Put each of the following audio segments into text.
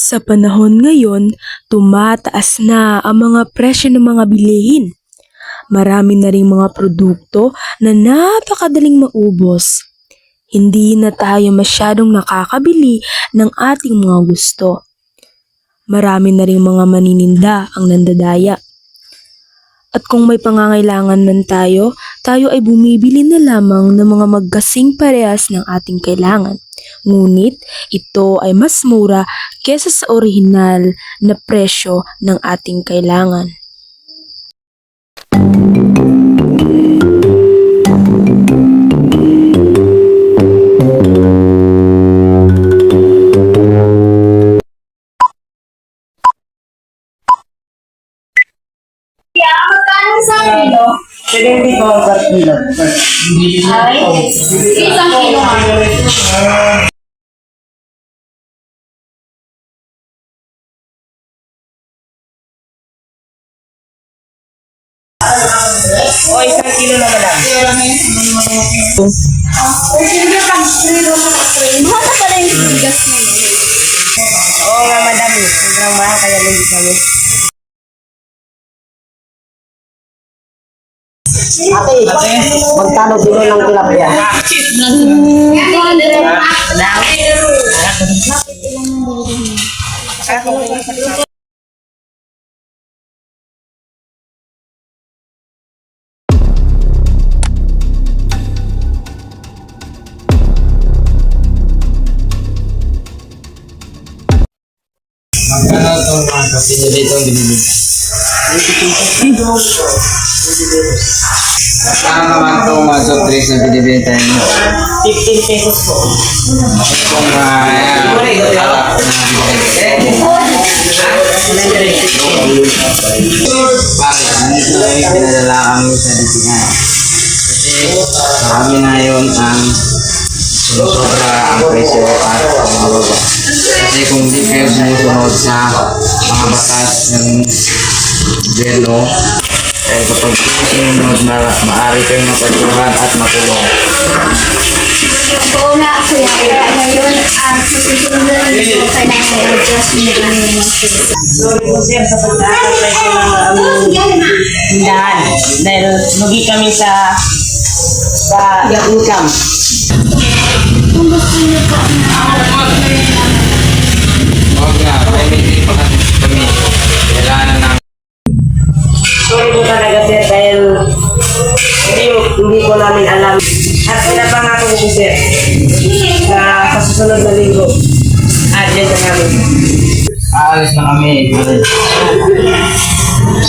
Sa panahon ngayon, tumataas na ang mga presyo ng mga bilihin. Marami na ring mga produkto na napakadaling maubos. Hindi na tayo masyadong nakakabili ng ating mga gusto. Marami na ring mga manininda ang nandadaya. At kung may pangangailangan man tayo ay bumibili na lamang ng mga magkasing parehas ng ating kailangan. Ngunit ito ay mas mura kesa sa orihinal na presyo ng ating kailangan. Magkano sa kilo? 70 ko per kilo. Ay, isang kilo nga. O, isang kilo na madam. Sige, pag-prilo mo na prilo. Mahal na pala yung bigas mo. Oo nga madam, sobrang mahal kaya hindi kami. Ate, magkano kilo ng tilapia? Magkano itong mga kapito dito ang binibigyan? Magkano naman itong mga soft drinks na binibenta niyo? 15 pesos po. Kung alak na binibenta. Bakit? Nito ay pinadala kami sa Dipingan. Kasi marami na yun ang sumusobra ang presyo at pangababa. Kasi kung di kayo sumusunod sa mga batas ng gobyerno, dahil kapag sumusunod, maaari kayong mapagtuhan at makulong. Oo nga, kuya. Kaya ngayon, sa susunod na rin po, kailangan i-adjust mo yung mga Sorry po sir sa pagkakasay ko ng tindahan. Dahil lugi kami sa income. Kung gusto niyo po, Huwag nga, may hindi pa kami. Kailangan namin. Sorry po talaga sir dahil hindi po namin alam. At pinapangako ko po sir sa susunod na linggo. Adjust na namin. Aalis na kami.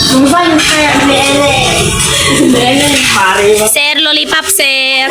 ano ba yung kaya Bele? Bele. Pare, Sir, lollipop, sir.